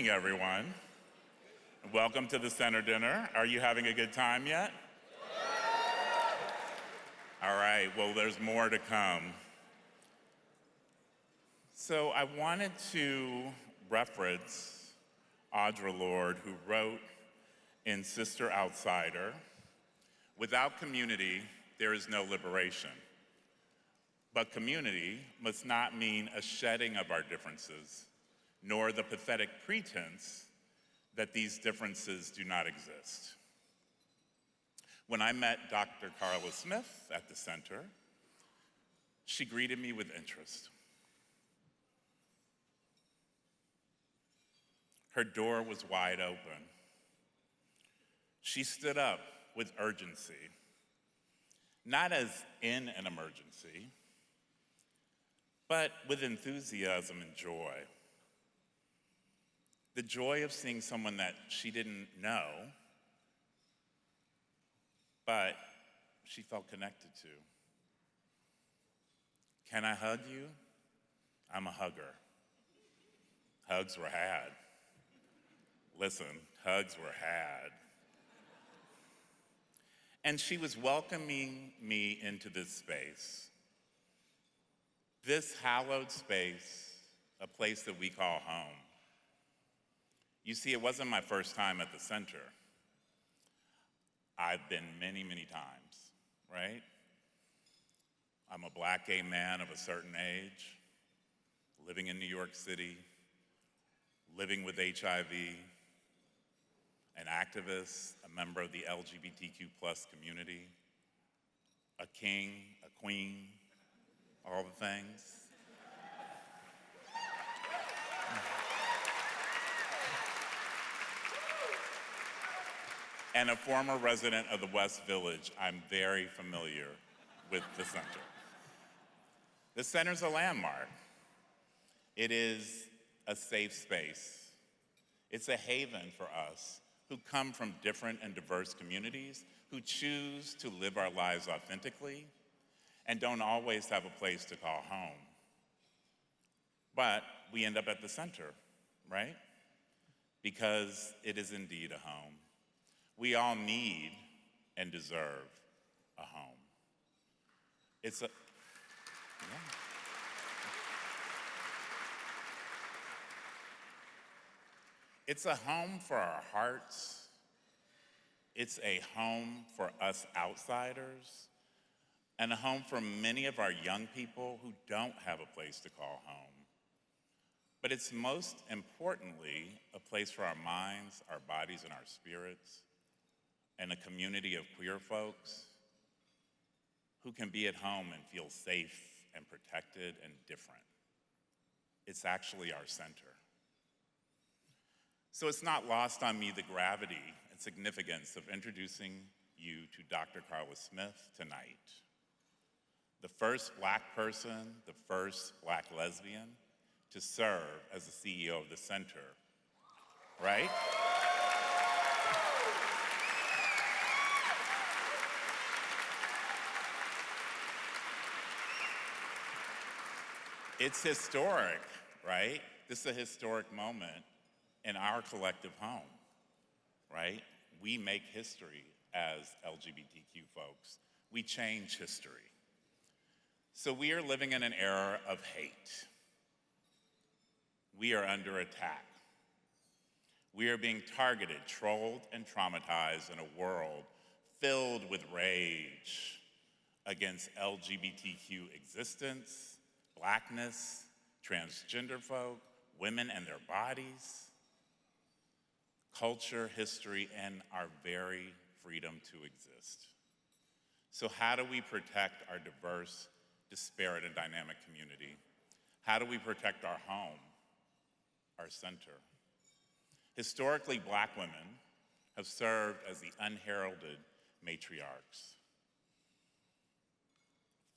morning, everyone. Welcome to the Center Dinner. Are you having a good time yet? All right, well, there's more to come. So I wanted to reference Audre Lorde, who wrote in Sister Outsider, "Without community, there is no liberation. But community must not mean a shedding of our differences, nor the pathetic pretense that these differences do not exist." When I met Dr. Carla Smith at the center, she greeted me with interest. Her door was wide open. She stood up with urgency, not as in an emergency, but with enthusiasm and joy. The joy of seeing someone that she didn't know, but she felt connected to. "Can I hug you? I'm a hugger." Hugs were had. Listen, hugs were had. And she was welcoming me into this space. This hallowed space, a place that we call home. You see, it wasn't my first time at the center. I've been many, many times, right? I'm a Black gay man of a certain age, living in New York City, living with HIV, an activist, a member of the LGBTQ+ community, a king, a queen, all the things. And a former resident of the West Village, I'm very familiar with the center. The center's a landmark. It is a safe space. It's a haven for us who come from different and diverse communities, who choose to live our lives authentically and don't always have a place to call home. But we end up at the center, right? Because it is indeed a home. We all need and deserve a home. It's a home for our hearts. It's a home for us outsiders, and a home for many of our young people who don't have a place to call home. But it's most importantly a place for our minds, our bodies, and our spirits, and a community of queer folks who can be at home and feel safe and protected and different. It's actually our center. So it's not lost on me the gravity and significance of introducing you to Dr. Carla Smith tonight. The first Black person, the first Black lesbian to serve as the CEO of the center, right? It's historic, right? This is a historic moment in our collective home, right? We make history as LGBTQ folks. We change history. So we are living in an era of hate. We are under attack. We are being targeted, trolled, and traumatized in a world filled with rage against LGBTQ existence, Blackness, transgender folk, women and their bodies, culture, history, and our very freedom to exist. So how do we protect our diverse, disparate, and dynamic community? How do we protect our home, our center? Historically, Black women have served as the unheralded matriarchs.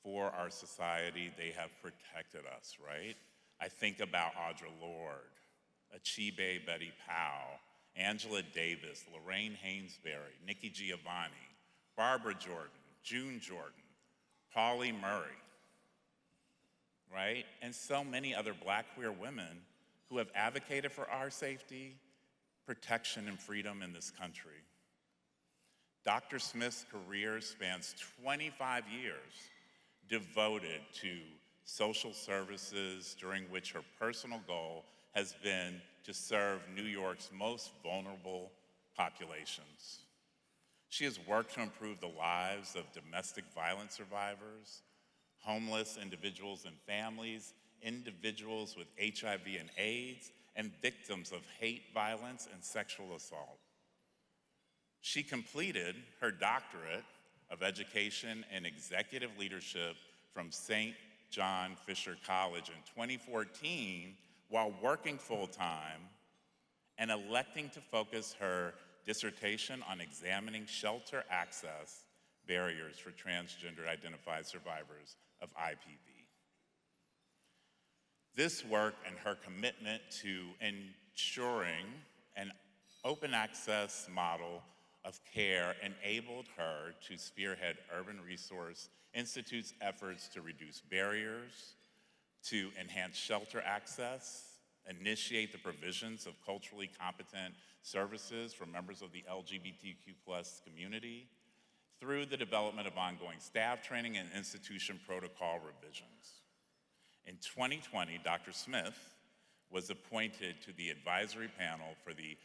For our society, they have protected us, right? I think about Audre Lorde, Achebe Betty Powell, Angela Davis, Lorraine Hainsbury, Nikki Giovanni, Barbara Jordan, June Jordan, Pauli Murray, right? And so many other Black queer women who have advocated for our safety, protection, and freedom in this country. Dr. Smith's career spans 25 years devoted to social services, during which her personal goal has been to serve New York's most vulnerable populations. She has worked to improve the lives of domestic violence survivors, homeless individuals and families, individuals with HIV and AIDS, and victims of hate violence and sexual assault. She completed her doctorate of education and executive leadership from St. John Fisher College in 2014 while working full-time and electing to focus her dissertation on examining shelter access barriers for transgender identified survivors of IPV. This work and her commitment to ensuring an open access model of care enabled her to spearhead Urban Resource Institute's efforts to reduce barriers, to enhance shelter access, initiate the provisions of culturally competent services for members of the LGBTQ+ community, through the development of ongoing staff training and institution protocol revisions. In 2020, Dr. Smith was appointed to the advisory panel for the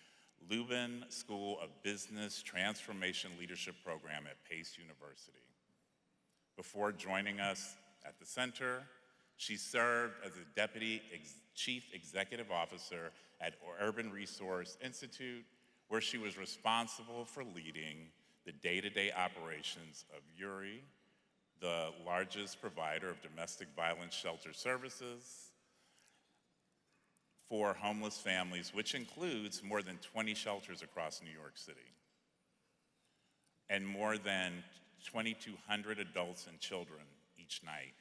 Lubin School of Business Transformation Leadership Program at Pace University. Before joining us at the center, she served as the Deputy Chief Executive Officer at Urban Resource Institute, where she was responsible for leading the day-to-day operations of URI, the largest provider of domestic violence shelter services for homeless families, which includes more than 20 shelters across New York City, and more than 2,200 adults and children each night.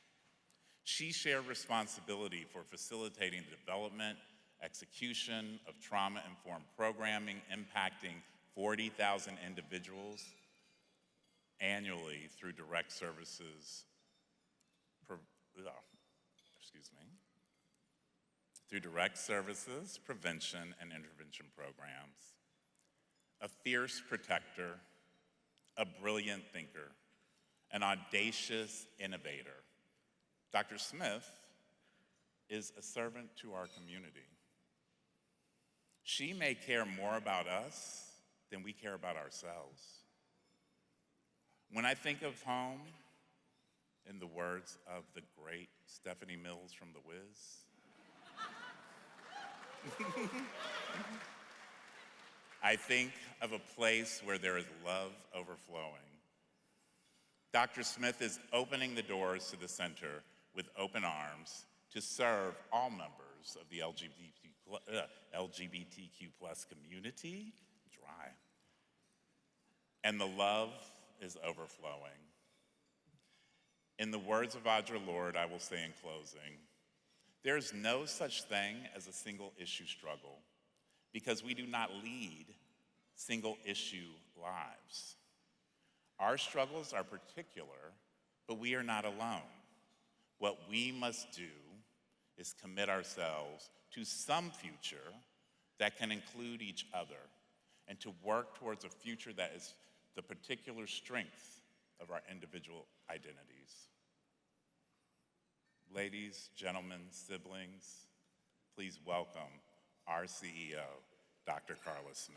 She shared responsibility for facilitating the development, execution of trauma-informed programming impacting 40,000 individuals annually through direct services, prevention and intervention programs. A fierce protector, a brilliant thinker, an audacious innovator, Dr. Smith is a servant to our community. She may care more about us than we care about ourselves. When I think of home, in the words of the great Stephanie Mills from The Wiz, I think of a place where there is love overflowing. Dr. Smith is opening the doors to the center with open arms to serve all members of the LGBTQ+ community. Dry. And the love is overflowing. In the words of Audre Lorde, I will say in closing, there is no such thing as a single issue struggle because we do not lead single issue lives. Our struggles are particular, but we are not alone. What we must do is commit ourselves to some future that can include each other and to work towards a future that is the particular strength of our individual identities. Ladies, gentlemen, siblings, please welcome our CEO, Dr. Carla Smith.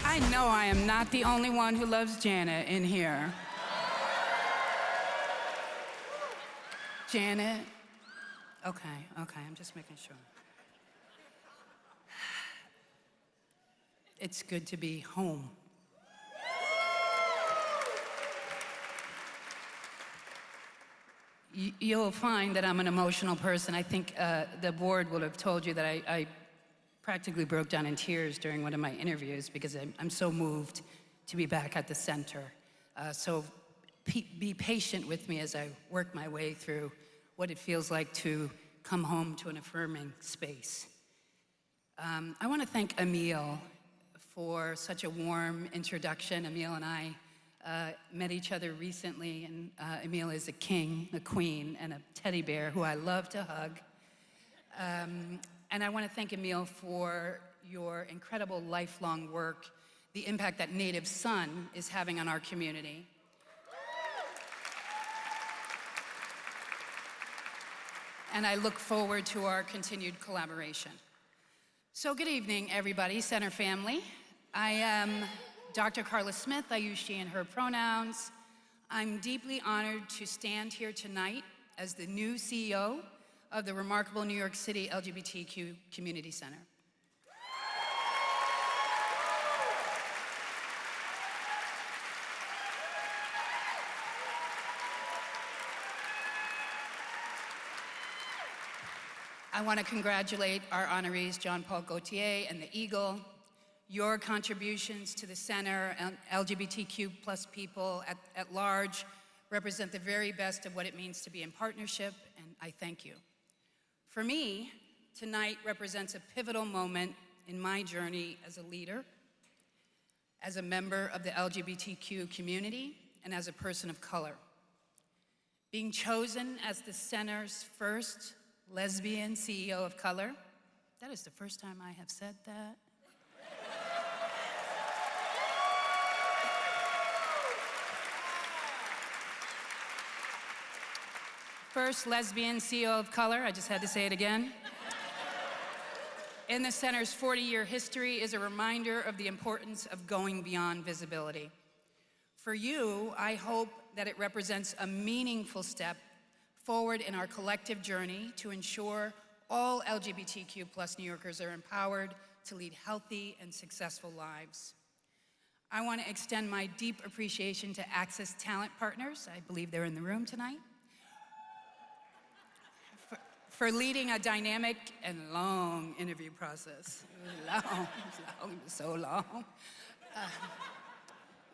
I know I am not the only one who loves Janet in here. Janet? Okay, I'm just making sure. It's good to be home. you'll find that I'm an emotional person. I think the board will have told you that I practically broke down in tears during one of my interviews because I'm so moved to be back at the center. So be patient with me as I work my way through what it feels like to come home to an affirming space. I want to thank Emil for such a warm introduction. Emil and I met each other recently, and Emil is a king, a queen, and a teddy bear who I love to hug. And I want to thank Emil for your incredible lifelong work, the impact that Native Son is having on our community. And I look forward to our continued collaboration. So good evening, everybody, Center family. I am Dr. Carla Smith. I use she and her pronouns. I'm deeply honored to stand here tonight as the new CEO of the remarkable New York City LGBTQ Community Center. I want to congratulate our honorees, John Paul Gaultier and the Eagle. Your contributions to the center and LGBTQ plus people at large represent the very best of what it means to be in partnership, and I thank you. For me, tonight represents a pivotal moment in my journey as a leader, as a member of the LGBTQ community, and as a person of color. Being chosen as the center's first lesbian CEO of color, that is the first time I have said that. First lesbian CEO of color, I just had to say it again. In the center's 40-year history is a reminder of the importance of going beyond visibility. For you, I hope that it represents a meaningful step forward in our collective journey to ensure all LGBTQ plus New Yorkers are empowered to lead healthy and successful lives. I want to extend my deep appreciation to Access Talent Partners, I believe they're in the room tonight, for leading a dynamic and long interview process. It was so long.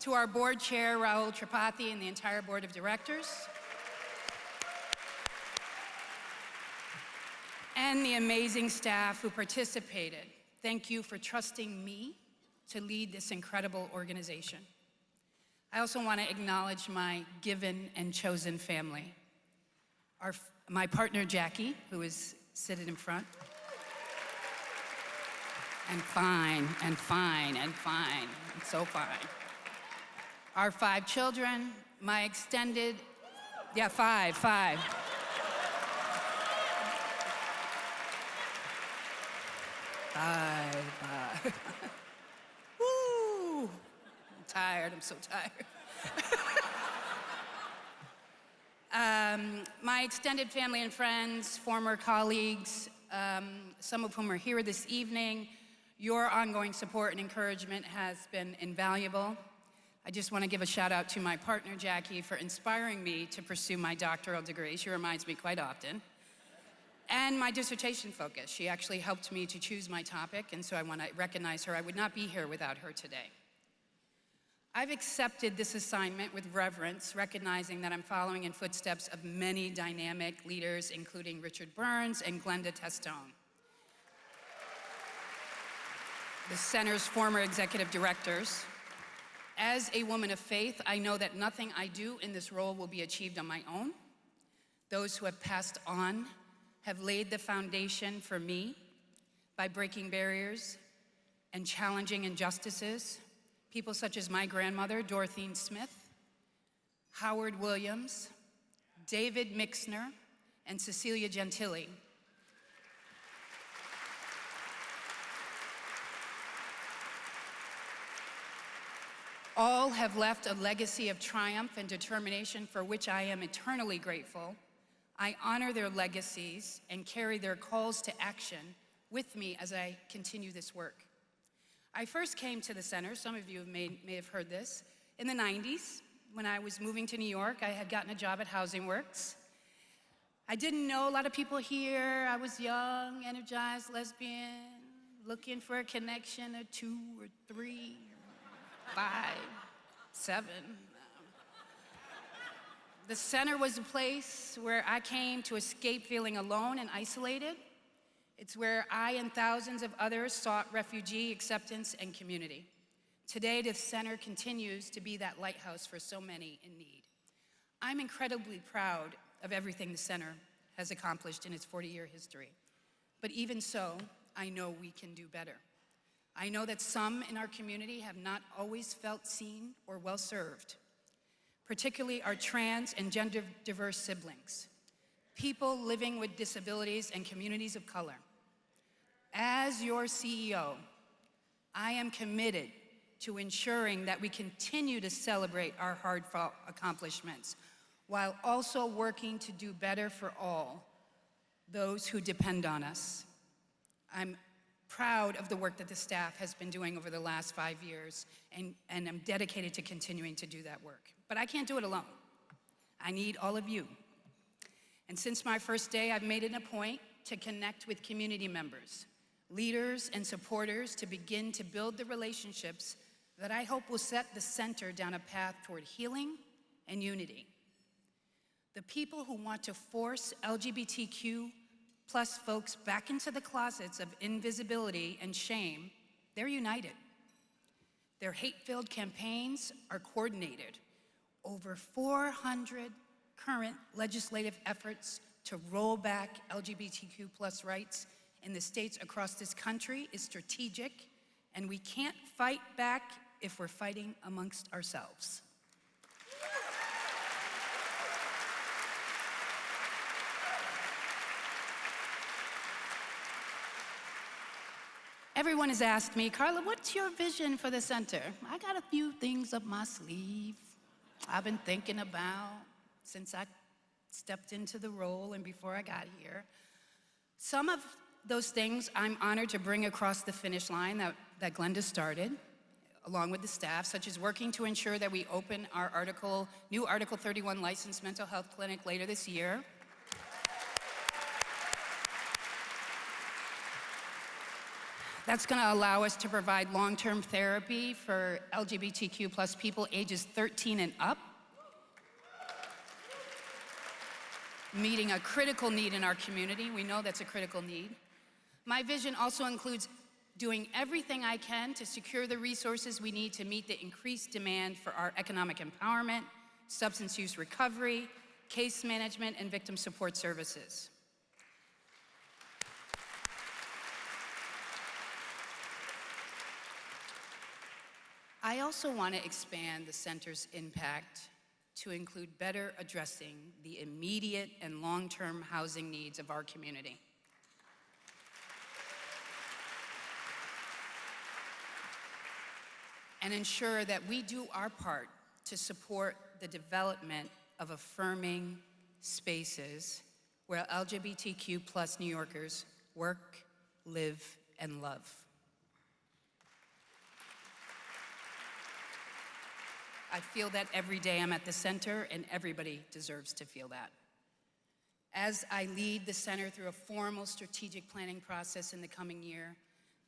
To our board chair, Rahul Tripathi, and the entire board of directors, and the amazing staff who participated. Thank you for trusting me to lead this incredible organization. I also want to acknowledge my given and chosen family. My partner, Jackie, who is sitting in front. And fine, and fine, and fine, and so fine. Our 5 children, my extended, five. Five. Woo! I'm tired, I'm so tired. My extended family and friends, former colleagues, some of whom are here this evening, your ongoing support and encouragement has been invaluable. I just want to give a shout out to my partner, Jackie, for inspiring me to pursue my doctoral degree. She reminds me quite often. And my dissertation focus. She actually helped me to choose my topic, and so I want to recognize her. I would not be here without her today. I've accepted this assignment with reverence, recognizing that I'm following in footsteps of many dynamic leaders, including Richard Burns and Glenda Testone, the center's former executive directors. As a woman of faith, I know that nothing I do in this role will be achieved on my own. Those who have passed on have laid the foundation for me by breaking barriers and challenging injustices. People such as my grandmother, Dorothy Smith, Howard Williams, David Mixner, and Cecilia Gentili. All have left a legacy of triumph and determination for which I am eternally grateful. I honor their legacies and carry their calls to action with me as I continue this work. I first came to the center, some of you may have heard this, in the 90s. When I was moving to New York, I had gotten a job at Housing Works. I didn't know a lot of people here. I was young, energized, lesbian, looking for a connection, or 2 or 3, 5, 7. The center was a place where I came to escape feeling alone and isolated. It's where I and thousands of others sought refugee acceptance and community. Today, the center continues to be that lighthouse for so many in need. I'm incredibly proud of everything the center has accomplished in its 40-year history. But even so, I know we can do better. I know that some in our community have not always felt seen or well served, particularly our trans and gender diverse siblings, people living with disabilities and communities of color. As your CEO, I am committed to ensuring that we continue to celebrate our hard-fought accomplishments while also working to do better for all those who depend on us. I'm proud of the work that the staff has been doing over the last 5 years, and I'm dedicated to continuing to do that work. But I can't do it alone. I need all of you. And since my first day, I've made it a point to connect with community members, leaders, and supporters to begin to build the relationships that I hope will set the center down a path toward healing and unity. The people who want to force LGBTQ plus folks back into the closets of invisibility and shame, they're united. Their hate-filled campaigns are coordinated. Over 400 current legislative efforts to roll back LGBTQ plus rights in the states across this country is strategic, and we can't fight back if we're fighting amongst ourselves. Everyone has asked me, Carla, what's your vision for the center? I got a few things up my sleeve I've been thinking about since I stepped into the role and before I got here. Some of those things I'm honored to bring across the finish line that Glenda started, along with the staff, such as working to ensure that we open our new Article 31 licensed mental health clinic later this year. That's going to allow us to provide long-term therapy for LGBTQ plus people ages 13 and up, meeting a critical need in our community. We know that's a critical need. My vision also includes doing everything I can to secure the resources we need to meet the increased demand for our economic empowerment, substance use recovery, case management, and victim support services. I also want to expand the center's impact to include better addressing the immediate and long-term housing needs of our community. And ensure that we do our part to support the development of affirming spaces where LGBTQ plus New Yorkers work, live, and love. I feel that every day I'm at the center, and everybody deserves to feel that. As I lead the center through a formal strategic planning process in the coming year,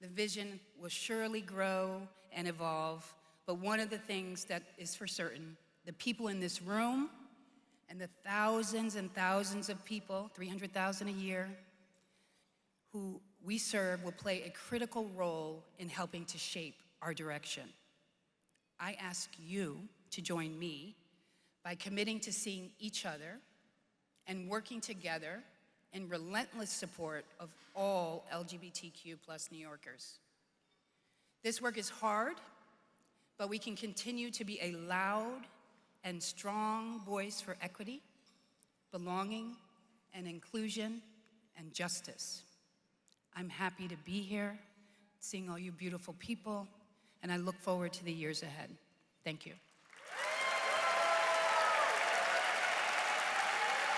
the vision will surely grow and evolve, but one of the things that is for certain, the people in this room and the thousands and thousands of people, 300,000 a year, who we serve will play a critical role in helping to shape our direction. I ask you to join me by committing to seeing each other and working together in relentless support of all LGBTQ plus New Yorkers. This work is hard, but we can continue to be a loud and strong voice for equity, belonging, and inclusion, and justice. I'm happy to be here, seeing all you beautiful people, and I look forward to the years ahead. Thank you.